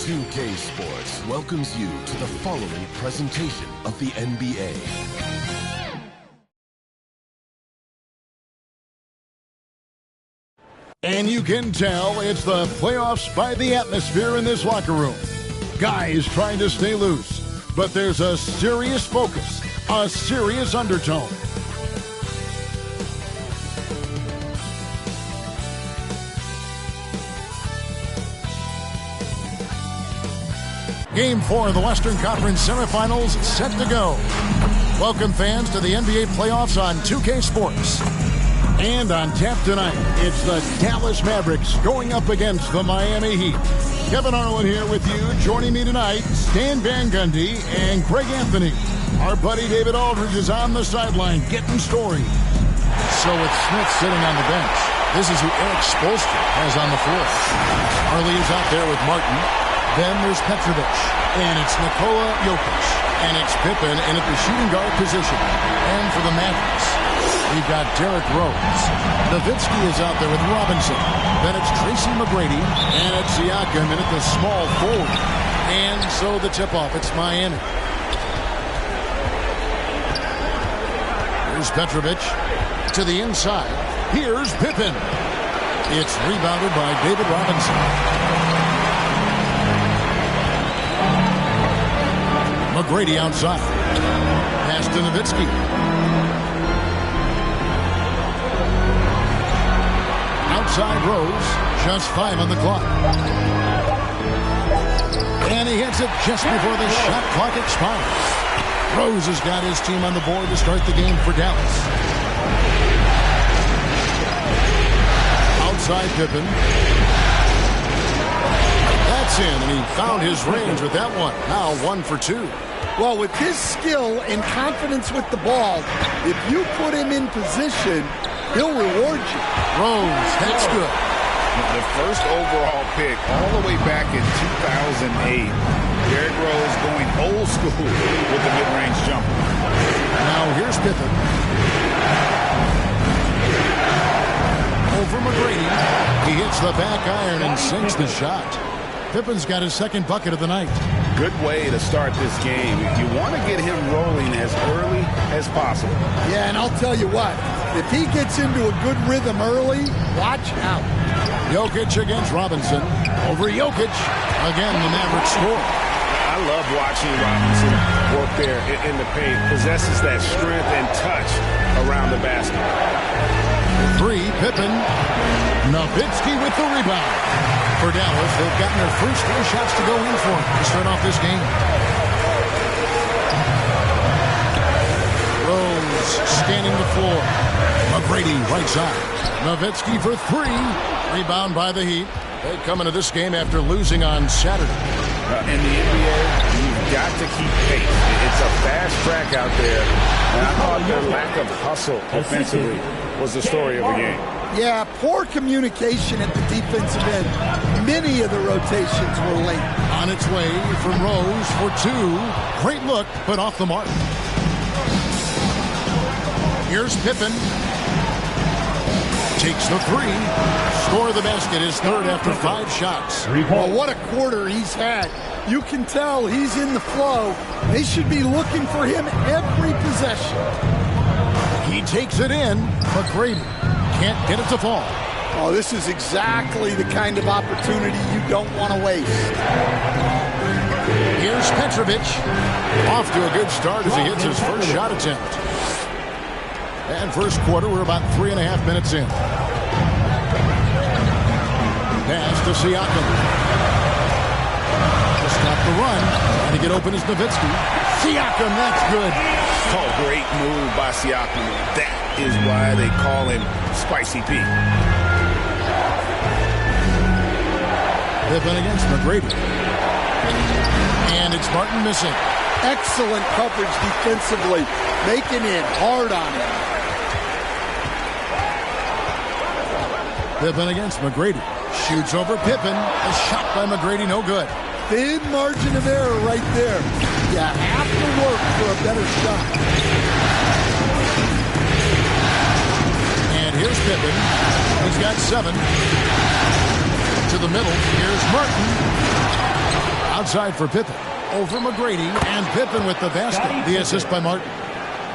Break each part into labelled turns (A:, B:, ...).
A: 2K Sports welcomes you to the following presentation of the NBA.
B: And you can tell it's the playoffs by the atmosphere in this locker room. Guys trying to stay loose, but there's a serious focus, a serious undertone. Game 4 of the Western Conference semifinals set to go. Welcome fans to the NBA playoffs on 2K Sports. And on tap tonight, it's the Dallas Mavericks going up against the Miami Heat. Kevin Harlan here with you. Joining me tonight, Stan Van Gundy and Greg Anthony. Our buddy David Aldridge is on the sideline getting stories. So with Smith sitting on the bench, this is who Eric Spoelstra has on the floor. Harley is out there with Martin. Then there's Petrovic, and it's Nikola Jokic, and it's Pippen in at the shooting guard position. And for the Mavericks, we've got Derrick Rose. Nowitzki is out there with Robinson. Then it's Tracy McGrady, and it's Siakam in at the small forward. And so the tip-off, it's Miami. Here's Petrovic to the inside. Here's Pippen. It's rebounded by David Robinson. McGrady outside. Pass to Nowitzki. Outside Rose. Just 5 on the clock. And he hits it just before the shot clock expires. Rose has got his team on the board to start the game for Dallas. Outside Pippen. That's in, and he found his range with that one. Now 1 for 2.
C: Well, with his skill and confidence with the ball, if you put him in position, he'll reward you.
B: Rose, that's good.
D: The first overall pick all the way back in 2008. Derrick Rose going old school with the mid-range jumper.
B: Now here's Pippen. Over McGrady. He hits the back iron and sinks the shot. Pippen's got his second bucket of the night.
D: Good way to start this game. You want to get him rolling as early as possible.
C: Yeah, and I'll tell you what, if he gets into a good rhythm early, watch out.
B: Jokic against Robinson. Over Jokic. Again, the Mavericks score.
D: I love watching Robinson work there in the paint. Possesses that strength and touch around the basket.
B: 3, Pippen. Nowitzki with the rebound. For Dallas, they've gotten their first 3 shots to go in for to start off this game. Rose scanning the floor. McGrady right side. Nowitzki for 3. Rebound by the Heat. They come into this game after losing on Saturday.
D: In the NBA, you've got to keep pace. It's a fast track out there. And I thought their lack of hustle offensively was the story of the game.
C: Yeah, poor communication at the defensive end. Many of the rotations were late.
B: On its way from Rose for 2. Great look, but off the mark. Here's Pippen. Takes the 3. Score the basket, his third after 5 shots.
C: Well, what a quarter he's had. You can tell he's in the flow. They should be looking for him every possession.
B: He takes it in, but Grady can't get it to fall.
C: Oh, this is exactly the kind of opportunity you don't want to waste.
B: Here's Petrovic. Off to a good start as he hits his first shot attempt. And first quarter, we're about 3.5 minutes in. Pass to Siakam. To stop the run. Trying to get open is Nowitzki. Siakam, that's good.
D: Oh, great move by Siakam. That is why they call him Spicy Pete.
B: Pippen against McGrady. And it's Martin missing.
C: Excellent coverage defensively, making it hard on him.
B: Pippen against McGrady. Shoots over Pippen. A shot by McGrady, no good.
C: Thin margin of error right there. You have to work for a better shot.
B: And here's Pippen. He's got 7. To the middle. Here's Martin. Outside for Pippen. Over McGrady. And Pippen with the basket. The assist by Martin.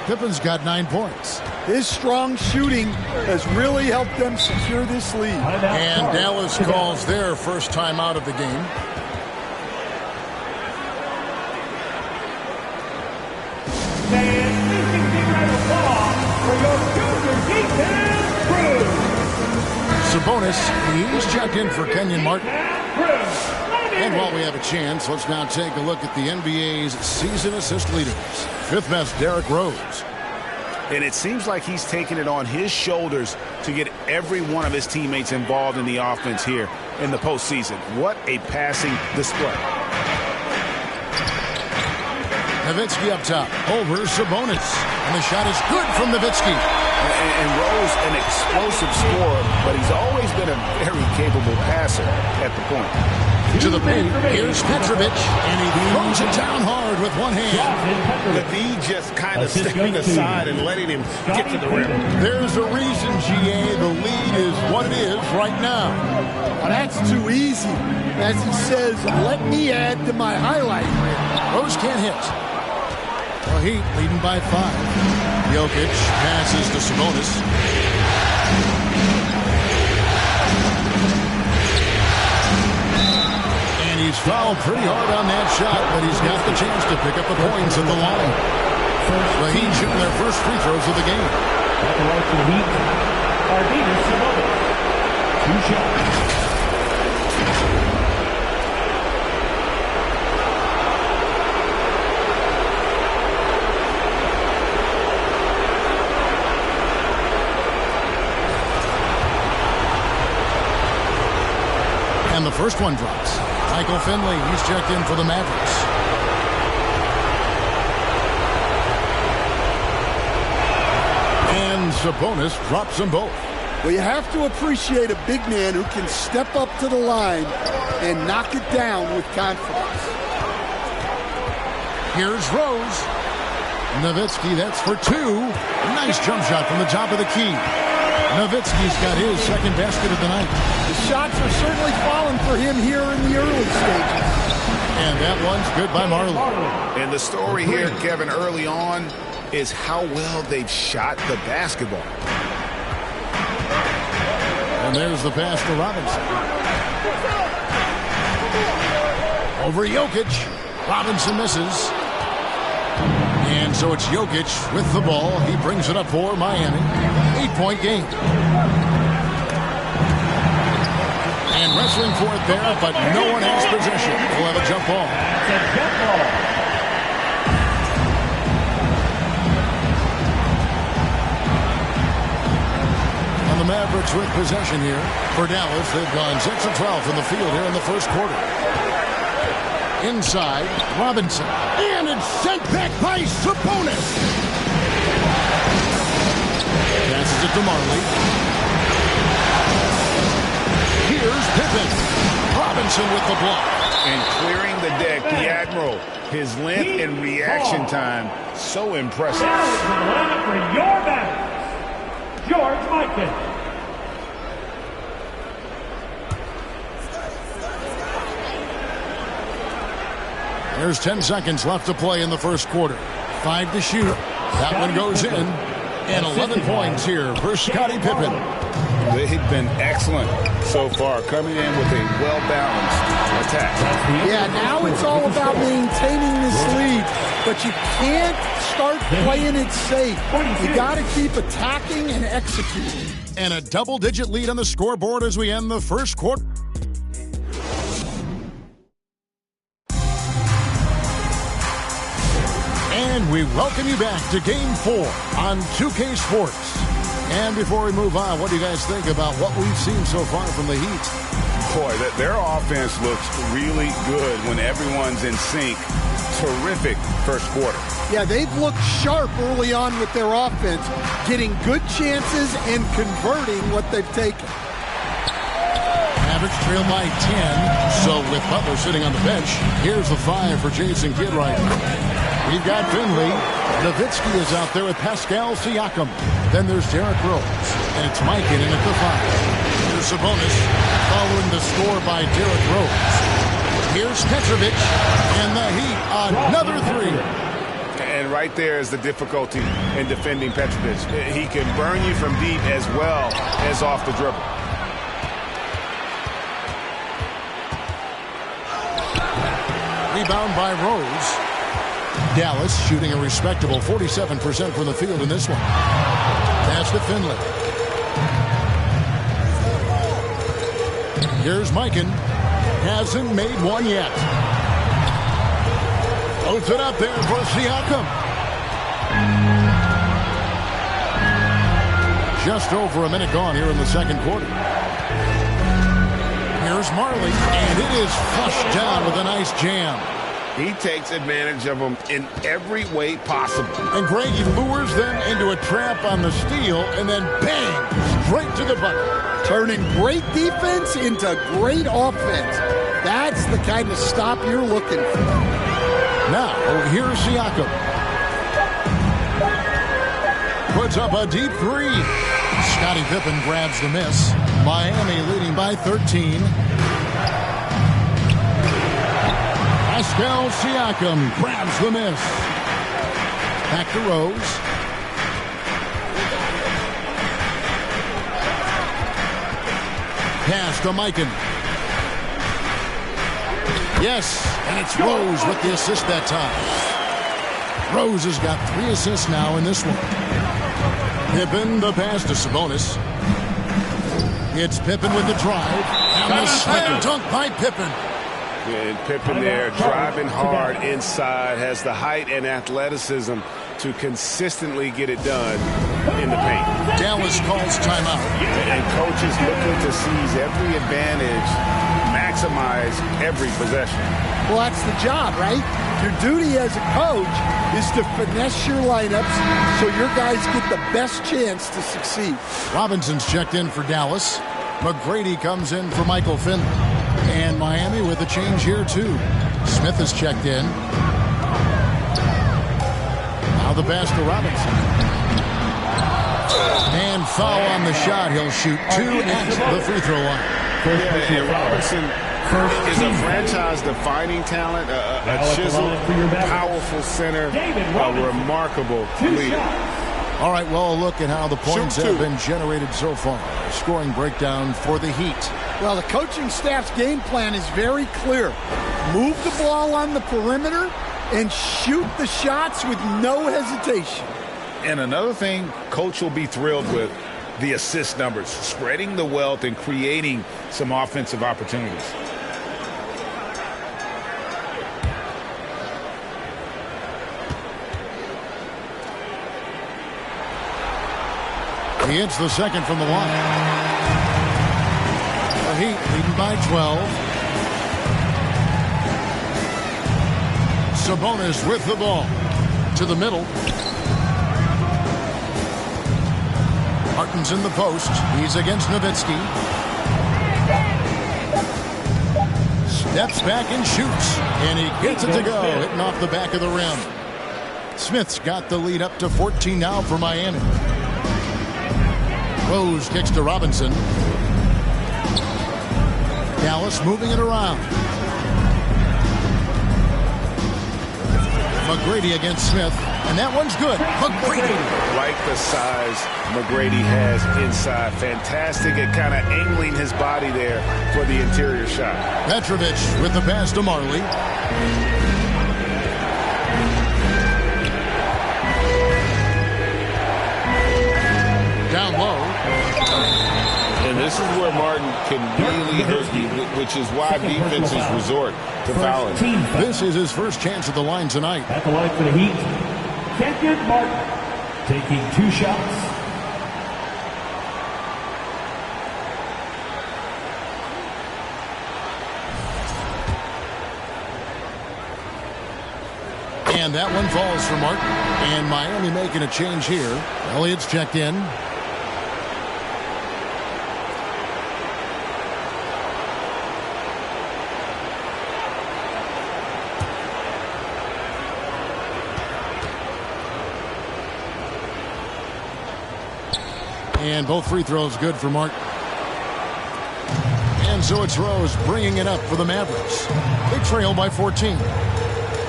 B: Pippen's got 9 points.
C: His strong shooting has really helped them secure this lead.
B: And Dallas calls their first time out of the game. Sabonis, he's checked in for Kenyon Martin. And while we have a chance, let's now take a look at the NBA's season assist leaders. 5th best, Derrick Rose.
D: And it seems like he's taking it on his shoulders to get every one of his teammates involved in the offense here in the postseason. What a passing display.
B: Nowitzki up top, over Sabonis. And the shot is good from Nowitzki.
D: And Rose, an explosive scorer, but he's always been a very capable passer at the point.
B: To the paint, here's Petrovic, and he throws it down hard with one hand.
E: The D just kind of stepping aside and letting him get to the rim.
B: There's a reason, GA, the lead is what it is right now.
C: Well, that's too easy. As he says, let me add to my highlight reel.
B: Rose can't hit. The Heat leading by 5. Jokic passes to Sabonis. And he's fouled pretty hard on that shot, but he's got the chance to pick up the points at the line. The Heat shooting their first free throws of the game.
F: At the right to the Heat, Arvidas Sabonis. 2 shots.
B: And the first one drops. Michael Finley, he's checked in for the Mavericks. And Sabonis drops them both.
C: Well, you have to appreciate a big man who can step up to the line and knock it down with confidence.
B: Here's Rose. Nowitzki, that's for 2. Nice jump shot from the top of the key. Nowitzki's got his second basket of the night.
C: The shots are certainly falling for him here in the early stages.
B: And that one's good by Marley.
D: And the story here, Kevin, early on is how well they've shot the basketball.
B: And there's the pass to Robinson. Over Jokic. Robinson misses. And so it's Jokic with the ball. He brings it up for Miami. 8-point game. And wrestling for it there, but no one has possession. We'll have a jump ball.
F: It's a jump ball.
B: And the Mavericks with possession here. For Dallas, they've gone 6 of 12 from the field here in the first quarter. Inside, Robinson. And it's sent back by Sabonis. Passes it to Marley. Here's Pippen. Robinson with the block.
D: And clearing the deck, the Admiral. His length and reaction time, so impressive.
F: Now it's the lineup for your Mavericks, George Mikan.
B: There's 10 seconds left to play in the first quarter. 5 to shoot. That one goes in. And 11 points here for Scottie Pippen.
D: They've been excellent so far, coming in with a well-balanced attack.
C: Yeah, now it's all about maintaining this lead, but you can't start playing it safe. You got to keep attacking and executing.
B: And a double-digit lead on the scoreboard as we end the first quarter. And we welcome you back to Game 4 on 2K Sports. And before we move on, what do you guys think about what we've seen so far from the Heat?
D: Boy, their offense looks really good when everyone's in sync. Terrific first quarter.
C: Yeah, they've looked sharp early on with their offense, getting good chances and converting what they've taken.
B: Mavericks trail by 10. So with Butler sitting on the bench, here's the 5 for Jason Kidd right now. We've got Finley. Nowitzki is out there with Pascal Siakam. Then there's Derrick Rose. And it's Mike in at the 5. Here's Sabonis following the score by Derrick Rose. Here's Petrovic and the Heat. Another 3.
D: And right there is the difficulty in defending Petrovic. He can burn you from deep as well as off the dribble.
B: Rebound by Rose. Dallas shooting a respectable 47% from the field in this one. Pass to Finley. Here's Mikan. Hasn't made one yet. Puts it up there for Siakam. Just over a minute gone here in the second quarter. Here's Marley, and it is flushed down with a nice jam.
D: He takes advantage of them in every way possible.
B: And Greg, he lures them into a trap on the steal, and then bang, straight to the bucket.
C: Turning great defense into great offense. That's the kind of stop you're looking for.
B: Now, here's Siakam. Puts up a deep 3. Scottie Pippen grabs the miss. Miami leading by 13. Pascal Siakam grabs the miss. Back to Rose. Pass to Mikan. Yes, and it's Rose with the assist that time. Rose has got 3 assists now in this one. Pippen the pass to Sabonis. It's Pippen with the drive. And the slam dunk by Pippen.
D: And Pippen there driving hard inside, has the height and athleticism to consistently get it done in the paint.
B: Dallas calls timeout.
D: And coaches looking to seize every advantage, maximize every possession.
C: Well, that's the job, right? Your duty as a coach is to finesse your lineups so your guys get the best chance to succeed.
B: Robinson's checked in for Dallas. McGrady comes in for Michael Finley. And Miami with a change here, too. Smith has checked in. Now the pass to Robinson. And foul on the shot. He'll shoot 2 at the free throw line.
D: Yeah, and Robinson is a franchise-defining talent, a chiseled, powerful center, a remarkable leader.
B: All right, well, a look at how the points have been generated so far. Scoring breakdown for the Heat.
C: Well, the coaching staff's game plan is very clear. Move the ball on the perimeter and shoot the shots with no hesitation.
D: And another thing coach will be thrilled with, the assist numbers, spreading the wealth and creating some offensive opportunities.
B: He hits the second from the line. The Heat leading by 12. Sabonis with the ball. To the middle. Martin's in the post. He's against Nowitzki. Steps back and shoots. And he gets it to go. Hitting off the back of the rim. Smith's got the lead up to 14 now for Miami. Rose kicks to Robinson. Dallas moving it around. McGrady against Smith. And that one's good. McGrady.
D: Like the size McGrady has inside. Fantastic at kind of angling his body there for the interior shot.
B: Petrovic with the pass to Marley. Down low.
D: And this is where Martin can really hurt you, which is why defenses resort to fouling.
B: This is his first chance at the line tonight.
F: At the line for the Heat, Kenyon Martin taking 2 shots.
B: And that one falls for Martin. And Miami making a change here. Elliott's checked in. And both free throws good for Martin. And so it's Rose bringing it up for the Mavericks. They trail by 14.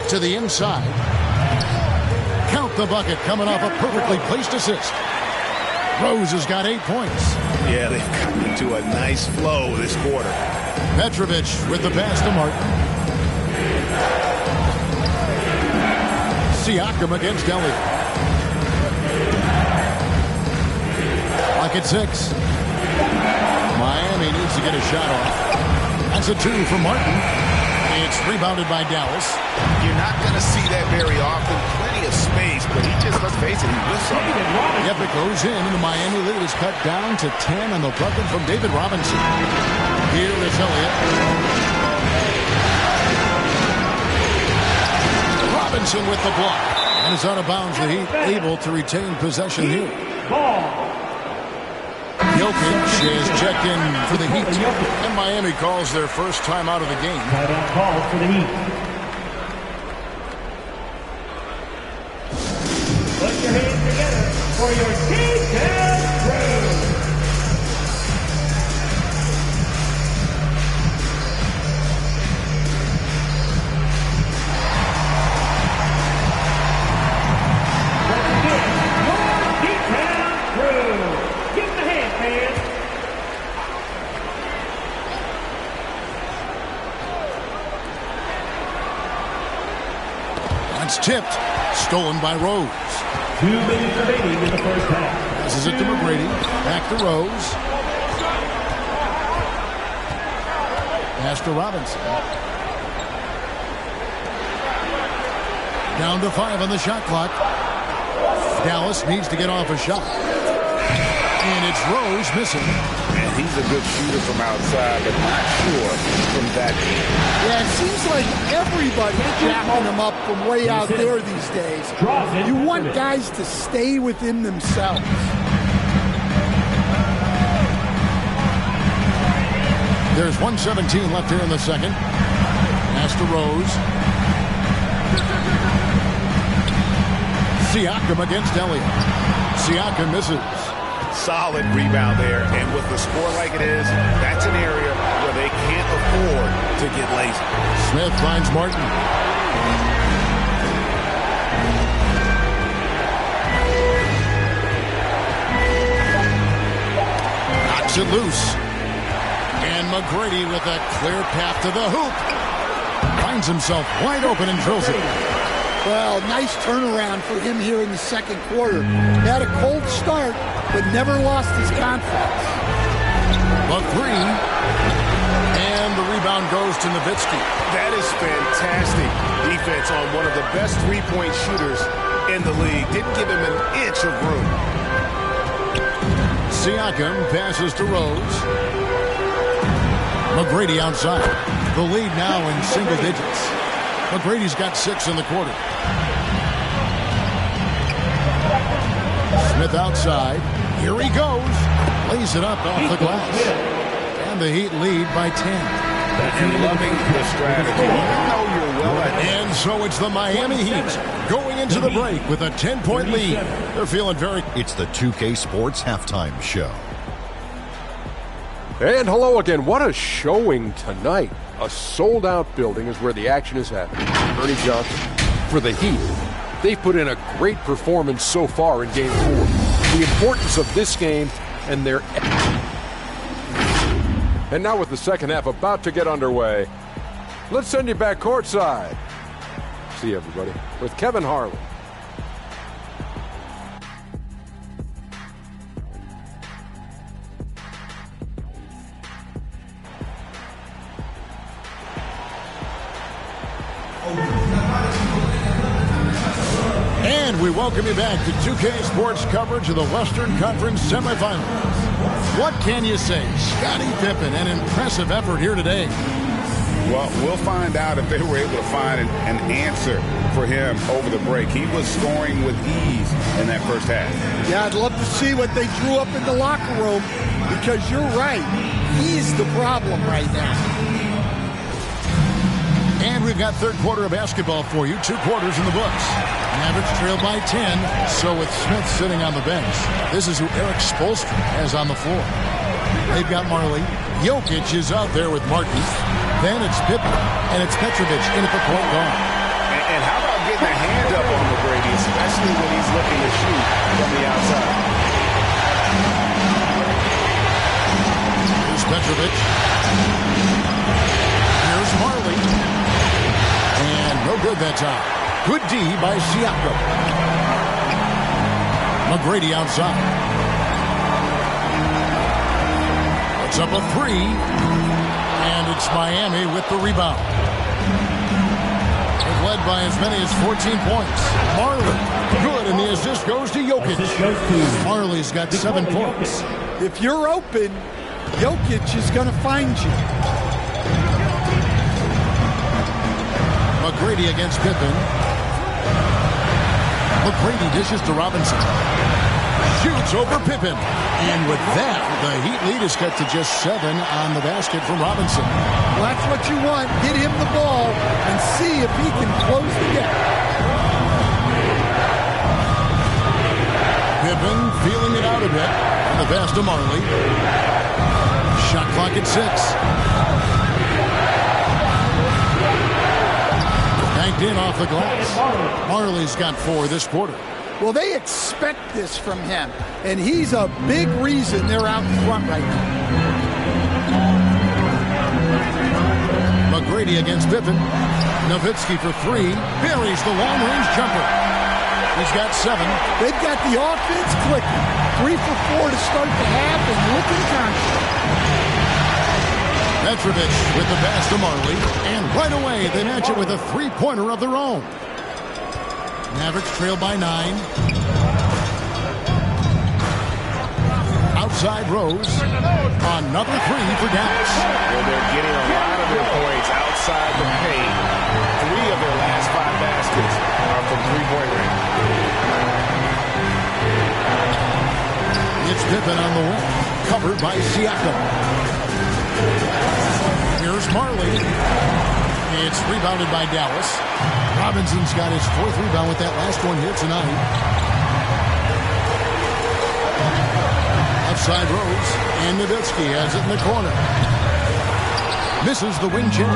B: To the inside. Count the bucket coming off a perfectly placed assist. Rose has got 8 points.
D: Yeah, they've gotten into a nice flow this quarter.
B: Petrovic with the pass to Martin. Siakam against Elliott. Lock at 6. Miami needs to get a shot off. That's a 2 for Martin. It's rebounded by Dallas.
D: You're not going to see that very often. Plenty of space, but he just, let's face it, he whiffs on it.
B: Yep, it goes in, and the Miami lead is cut down to 10 on the bucket from David Robinson. Here is Elliott. Robinson with the block. And is out of bounds. The Heat able to retain possession here. Jokic is checked in for the Heat. And Miami calls their first time out of the game.
F: Timeout call for the Heat. Put your hands together for your JBL Playbreakers.
B: Tipped. Stolen by Rose.
F: 2 minutes remaining in the first half.
B: Passes it to McGrady. Back to Rose. Pass to Robinson. Down to 5 on the shot clock. Dallas needs to get off a shot. And it's Rose missing.
D: And he's a good shooter from outside, but not sure from that deep.
C: Yeah, it seems like everybody's jacking him up from way out there these days. You want guys to stay within themselves.
B: There's 1:17 left here in the second. Pass to Rose. Siakam against Elliott. Siakam misses.
D: Solid rebound there, and with the score like it is, that's an area where they can't afford to get lazy.
B: Smith finds Martin. Knocks it loose. And McGrady with a clear path to the hoop. Finds himself wide open and drills it.
C: Well, nice turnaround for him here in the second quarter. Had a cold start, but never lost his confidence.
B: A 3. And the rebound goes to Nowitzki.
D: That is fantastic defense on one of the best three-point shooters in the league. Didn't give him an inch of room.
B: Siakam passes to Rose. McGrady outside. The lead now in single digits. McGrady's got 6 in the quarter. Smith outside. Here he goes. Lays it up off the glass. And the Heat lead by 10.
D: And loving the strategy. Even though you're well ahead.
B: And so it's the Miami Heat going into the break with a 10-point lead. They're feeling very...
G: It's the 2K Sports Halftime Show.
H: And hello again. What a showing tonight. A sold-out building is where the action is happening. Ernie Johnson for the Heat. They've put in a great performance so far in Game 4. The importance of this game and their... And now with the second half about to get underway, let's send you back courtside. See everybody with Kevin Harlan.
B: And we welcome you back to 2K Sports coverage of the Western Conference semifinals. What can you say? Scottie Pippen, an impressive effort here today.
D: Well, we'll find out if they were able to find an answer for him over the break. He was scoring with ease in that first half.
C: Yeah, I'd love to see what they drew up in the locker room, because you're right. He's the problem right now.
B: And we've got third quarter of basketball for you. 2 quarters in the books. Mavericks trail by 10. So with Smith sitting on the bench, this is who Eric Spoelstra has on the floor. They've got Marley. Jokic is out there with Martin. Then it's Pippen, and it's Petrovic in at the point guard.
D: And how about getting a hand up on McGrady, especially when he's looking to shoot from the outside?
B: Here's Petrovic. Here's Marley. And no good that time. Good D by Siakam. McGrady outside. It's up a 3. And it's Miami with the rebound. They've led by as many as 14 points. Marley, good, and the assist goes to Jokic. Marley's got 7 points.
C: If you're open, Jokic is going to find you.
B: McGrady against Pippen. McGrady dishes to Robinson. Shoots over Pippen. And with that, the Heat lead is cut to just 7 on the basket from Robinson.
C: Well, that's what you want. Get him the ball and see if he can close the gap.
B: Pippen feeling it out a bit. And the pass to Marley. Shot clock at 6. Banked in off the glass. Marley's got 4 this quarter.
C: Well, they expect this from him, and he's a big reason they're out in front right now.
B: McGrady against Pippen. Nowitzki for 3. Buries the long-range jumper. He's got 7.
C: They've got the offense clicking. 3 for 4 to start the half and looking confident.
B: Petrovic with the pass to Marley. And right away, they match it with a 3-pointer of their own. Mavericks trail by 9. Outside Rose. Another 3 for Dallas.
D: Well, they're getting a lot of their points outside the paint. 3 of their last 5 baskets are from three-point range.
B: It's Pippen on the wing. Covered by Siakam. Here's Marley. It's rebounded by Dallas. Robinson's got his 4th rebound with that last one here tonight. Outside Rose. And Nowitzki has it in the corner. Misses the wing jam.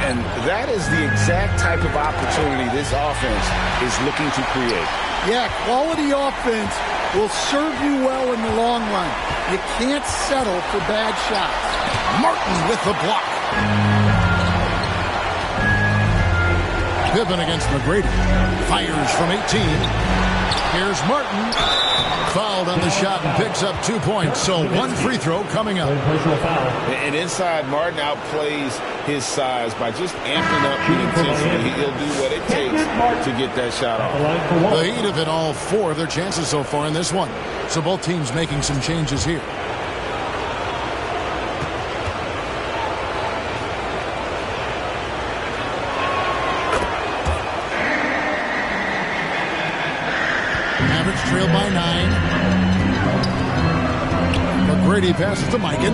D: And that is the exact type of opportunity this offense is looking to create.
C: Yeah, quality offense will serve you well in the long run. You can't settle for bad shots.
B: Martin with the block. Pippen against McGrady. Fires from 18. Here's Martin. Fouled on the shot and picks up 2 points. So 1 free throw coming up.
D: And inside, Martin outplays his size by just amping up the intensity. He'll do what it takes to get that shot off.
B: The Heat have hit all 4 of their chances so far in this one. So both teams making some changes here. Mavericks trail by 9. McGrady passes to Mikan.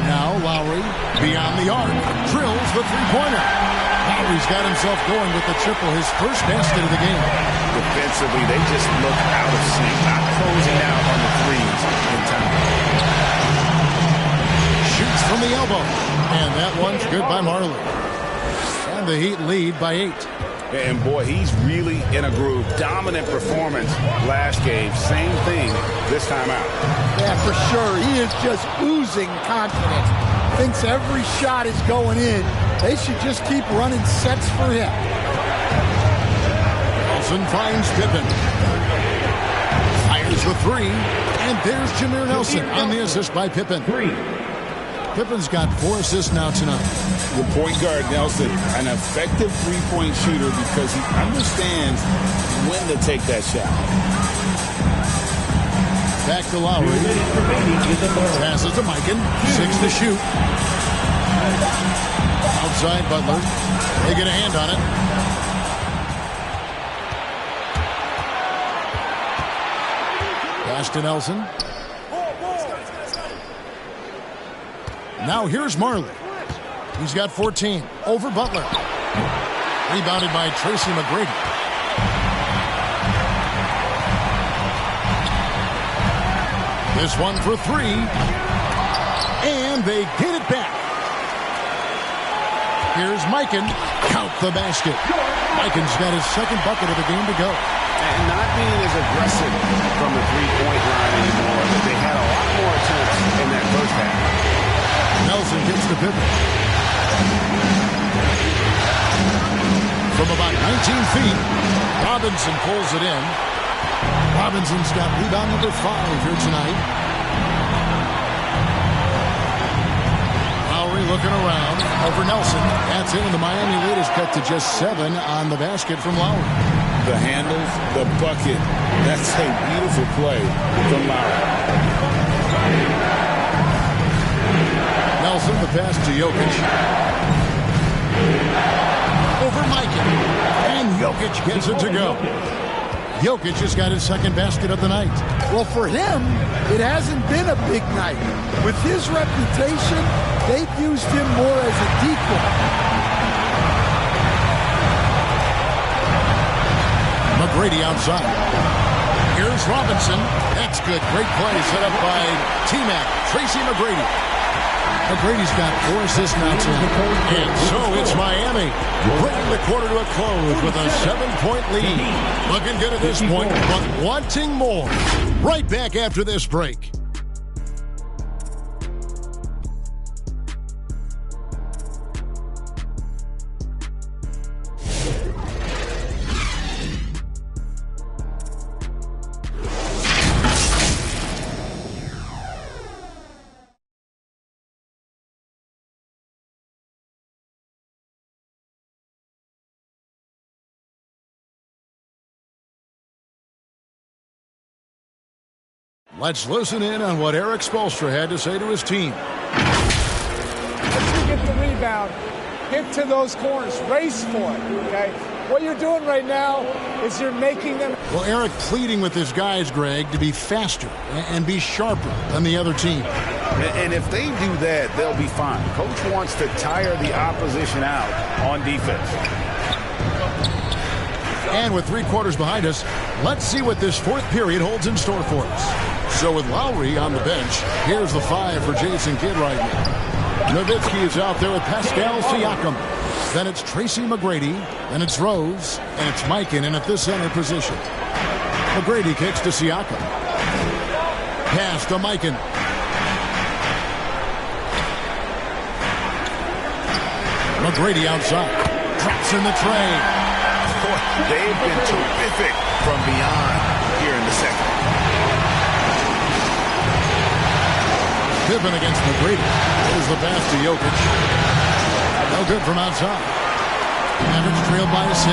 B: Now Lowry beyond the arc. Drills the 3-pointer. Lowry's got himself going with the triple, his first basket of the game.
D: Defensively, they just look out of sync, not closing out on the threes in time.
B: Shoots from the elbow. And that one's good by Marley. And the Heat lead by 8.
D: And boy, he's really in a groove. Dominant performance last game. Same thing this time out.
C: Yeah, for sure. He is just oozing confidence. Thinks every shot is going in. They should just keep running sets for him.
B: Nelson finds Pippen. Fires the 3. And there's Jameer Nelson on the assist by Pippen. Pippen's got 4 assists now tonight.
D: The point guard, Nelson, an effective three-point shooter because he understands when to take that shot.
B: Back to Lowry. Passes to Mikan. 6 to shoot. Outside Butler. They get a hand on it. Pass to Nelson. Now here's Marley. He's got 14. Over Butler. Rebounded by Tracy McGrady. This one for three. And they get it back. Here's Mikan. Count the basket. Mikan's got his second bucket of the game to go.
D: And not being as aggressive from the three-point line anymore, but they had a lot more attempts in that first half.
B: Nelson gets the pivot. From about 19 feet, Robinson pulls it in. Robinson's got rebound number 5 here tonight. Lowry looking around over Nelson. That's in, and the Miami lead is cut to just 7 on the basket from Lowry.
D: The handles, the bucket. That's a beautiful play from Lowry.
B: Nelson, the pass to Jokic. Over Mikan. And Jokic gets it to go. Jokic just got his second basket of the night.
C: Well, for him, it hasn't been a big night. With his reputation, they've used him more as a decoy.
B: McGrady outside. Here's Robinson. That's good. Great play set up by T-Mac. Tracy McGrady. McGrady's got 4 assists now tonight. And so it's Miami bringing the quarter to a close with a 7-point lead. Looking good at this point, but wanting more. Right back after this break. Let's listen in on what Eric Spoelstra had to say to his team.
I: Once you get the rebound, get to those corners, race for it, okay? What you're doing right now is you're making them...
B: Well, Eric pleading with his guys, Greg, to be faster and be sharper than the other team.
D: And if they do that, they'll be fine. Coach wants to tire the opposition out on defense.
B: And with 3 quarters behind us, let's see what this 4th period holds in store for us. So with Lowry on the bench, here's the 5 for Jason Kidd right now. Nowitzki is out there with Pascal Siakam. Then it's Tracy McGrady, then it's Rose, and it's Mikan in at the center position. McGrady kicks to Siakam. Pass to Mikan. McGrady outside. Drops in the tray.
D: They've been terrific from beyond here in the second.
B: Pippen against McGrady. There's the pass to Jokic. No good from outside. Mavericks trailed by 6.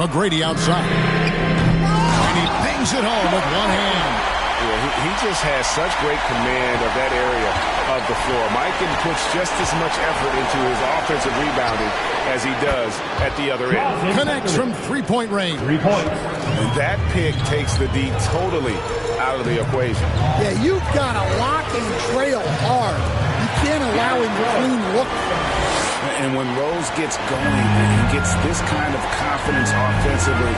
B: McGrady outside. And he bangs it home with one hand.
D: Yeah, he just has such great command of that area of the floor. Mikan puts just as much effort into his offensive rebounding as he does at the other end.
B: Connects from 3-point range.
F: 3 points.
D: And that pick takes the D totally out of the equation.
C: Yeah, you've got to lock and trail hard. You can't allow him to clean look.
D: And when Rose gets going and gets this kind of confidence offensively,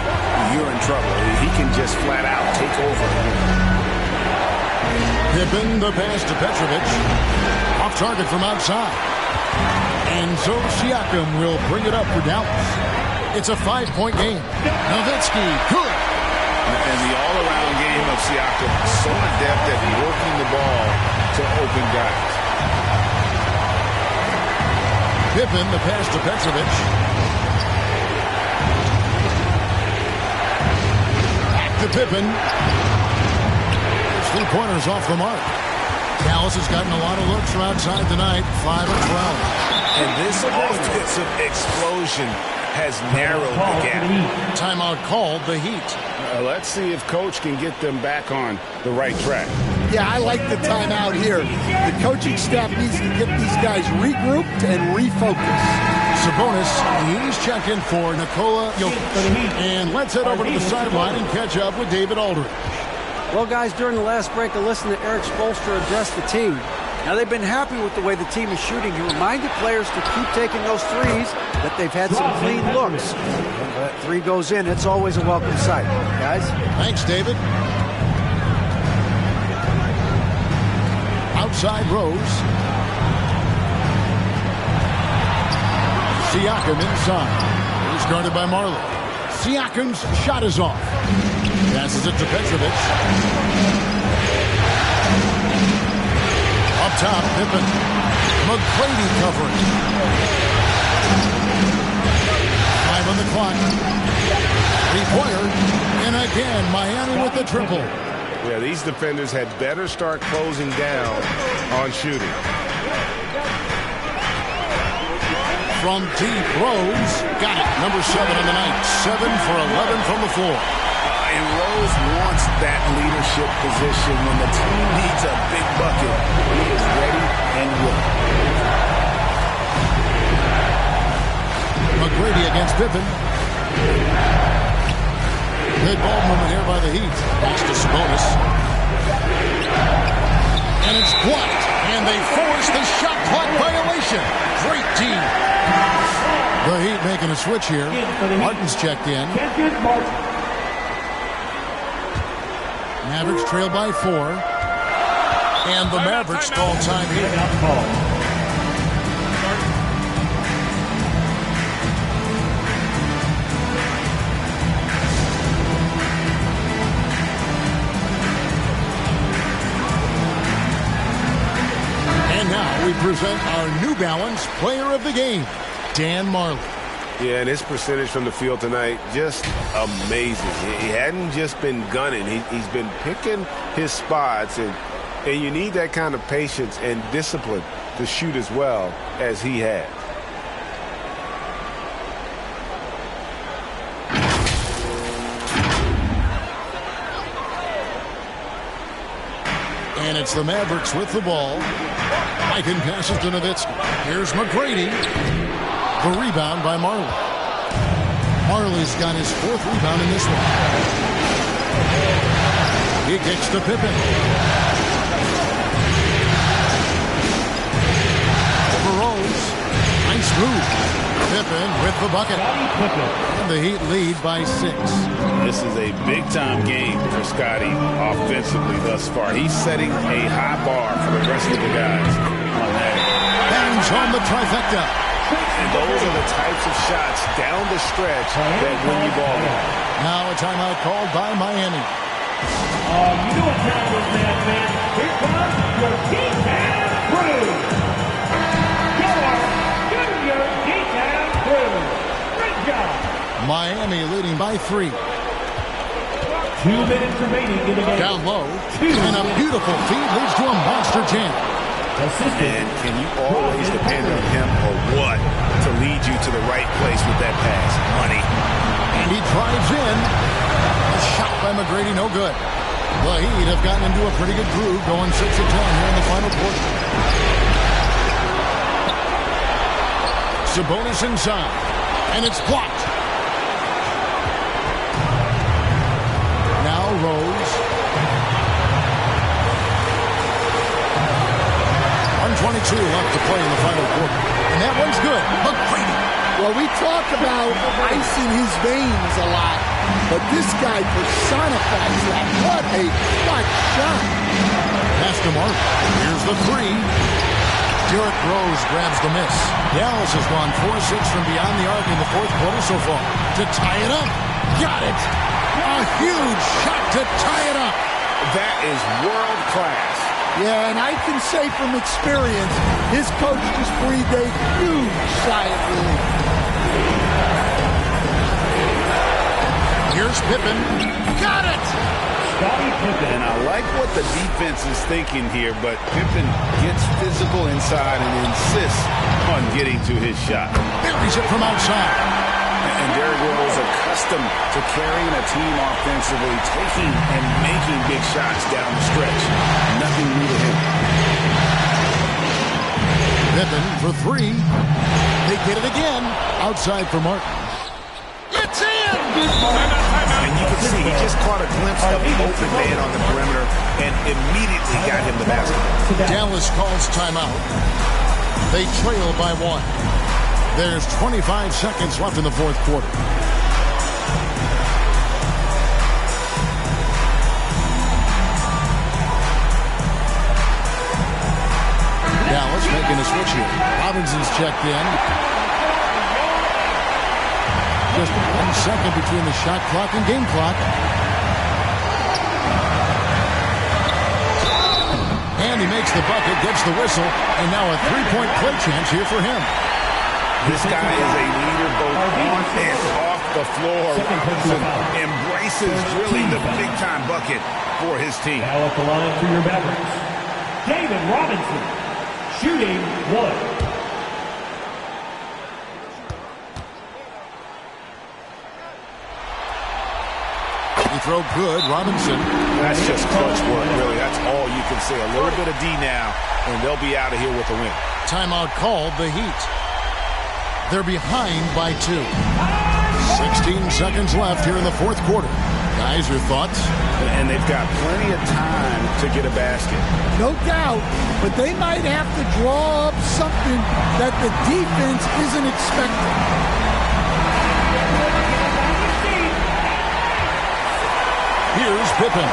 D: you're in trouble. He can just flat out take over.
B: Pippen, the pass to Petrovic. Off target from outside. And so Siakam will bring it up for Dallas. It's a 5-point game. Nowitzki, good.
D: And the all-around game of Siakam, so adept at working the ball to open guys.
B: Pippen, the pass to Petrovic. Back to Pippen. 3-pointers off the mark. Dallas has gotten a lot of looks from outside tonight. 5 of 12.
D: And this offensive explosion has narrowed the gap.
B: Timeout called the Heat.
D: Let's see if Coach can get them back on the right track.
C: Yeah, I like the timeout here. The coaching staff needs to get these guys regrouped and refocused.
B: Sabonis, he's checking for Nikola Jokic. And let's head over to the sideline and catch up with David Aldridge.
J: Well, guys, during the last break, I listened to Eric Spoelstra address the team. Now, they've been happy with the way the team is shooting. He reminded players to keep taking those threes, that they've had some clean looks. When that three goes in, it's always a welcome sight. Guys?
B: Thanks, David. Outside Rose. Siakam inside. He's guarded by Marley. Siakam's shot is off. Passes it to Petrovic. Up top, Pippen. McGrady covering. 5 on the clock. 3-pointer. And again, Miami with the triple.
D: Yeah, these defenders had better start closing down on shooting.
B: From deep, Rose got it. Number 7 on the night. 7 for 11 from the floor.
D: And Rose wants that leadership position when the team needs a big bucket. He is ready and willing.
B: McGrady against Pippen. Good ball movement here by the Heat. Pass to Sabonis. And it's blocked. And they force the shot clock violation. Great team. The Heat making a switch here. Martin's checked in. Mavericks trail by 4. And the Mavericks call time here. And now we present our New Balance Player of the Game, Dan Marley.
D: Yeah, and his percentage from the field tonight, just amazing. He hadn't just been gunning. He's been picking his spots, and you need that kind of patience and discipline to shoot as well as he has.
B: And it's the Mavericks with the ball. Eichen passes to Nowitzki. Here's McGrady. The rebound by Marley. Marley's got his 4th rebound in this one. He kicks to Pippen. Over Rose. Nice move. Pippen with the bucket. And the Heat lead by 6.
D: This is a big-time game for Scotty offensively thus far. He's setting a high bar for the rest of the guys on that.
B: Bangs home the trifecta.
D: And those are the types of shots down the stretch that win you ball.
B: Now a timeout called by Miami.
F: You know what time it is, man. Here comes your D-Town crew. Your D-Town crew. Great job.
B: Miami leading by 3.
F: 2 minutes remaining in the game.
B: Down low. And a beautiful feed leads to a monster jam.
D: And can you always depend on him or what to lead you to the right place with that pass? Money.
B: And he drives in. A shot by McGrady, no good. The Heat have gotten into a pretty good groove, going 6 of 10 here in the final quarter. Sabonis inside. And it's blocked. Now Rose. 1:22 left to play in the final quarter. And that one's good. McGrady.
C: Well, we talk about ice in his veins a lot, but this guy personifies that. What a clutch shot.
B: Pass to Mark. Here's the 3. Derrick Rose grabs the miss. Dallas has gone 4-6 from beyond the arc in the 4th quarter so far. To tie it up. Got it. A huge shot to tie it up.
D: That is world class.
C: Yeah, and I can say from experience, his coach just breathed a huge sigh of relief.
B: Here's Pippen. Got it!
D: And I like what the defense is thinking here, but Pippen gets physical inside and insists on getting to his shot.
B: Buries it from outside.
D: And Derrick Rose accustomed to carrying a team offensively, taking and making big shots down the stretch.
B: Pippen for three. They get it again. Outside for Martin. It's in!
E: And you can see he just caught a glimpse of the open man on the perimeter and immediately got him the basketball.
B: Dallas calls timeout. They trail by one. There's 25 seconds left in the fourth quarter. Dallas making a switch here. Robinson's checked in. Just 1 second between the shot clock and game clock. And he makes the bucket, gets the whistle, and now a three-point play chance here for him.
E: This guy is a leader both on and off the floor. Robinson embraces really the big-time bucket for his team.
F: Now at the line for your Mavericks, David Robinson, shooting one.
B: He throw good, Robinson.
E: That's just clutch work, really. That's all you can say. A little bit of D now, and they'll be out of here with a win.
B: Timeout called, the Heat. They're behind by 2. 16 seconds left here in the fourth quarter. Guys, your thoughts?
E: And they've got plenty of time to get a basket.
C: No doubt, but they might have to draw up something that the defense isn't expecting.
B: Here's Pippen.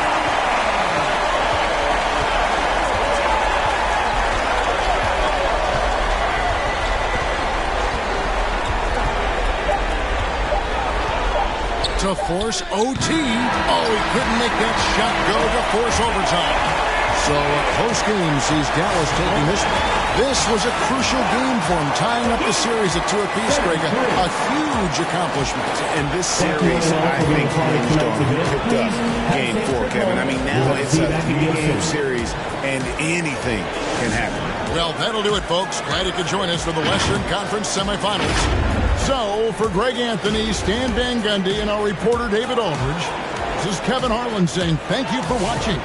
B: To force OT. Oh, he couldn't make that shot go to force overtime. So close game sees Dallas taking this one. This was a crucial game for him, tying up the series at 2 apiece, Greg. A huge accomplishment.
E: And this series, I think, hinged on who picked up game 4, Kevin. I mean, now it's a 3-game series, and anything can happen.
B: Well, that'll do it, folks. Glad you could join us for the Western Conference semifinals. So, for Greg Anthony, Stan Van Gundy, and our reporter David Aldridge, this is Kevin Harlan saying thank you for watching.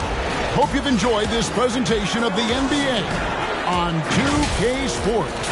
B: Hope you've enjoyed this presentation of the NBA on 2K Sports.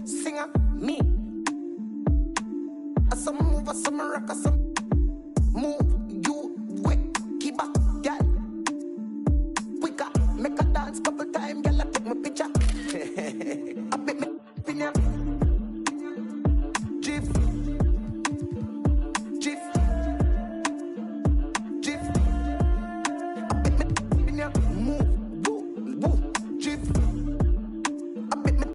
K: Singer, me. Some move, some rock, some move. You wait, keep up, girl. Quicker, make a dance couple times, girl. I take my picture.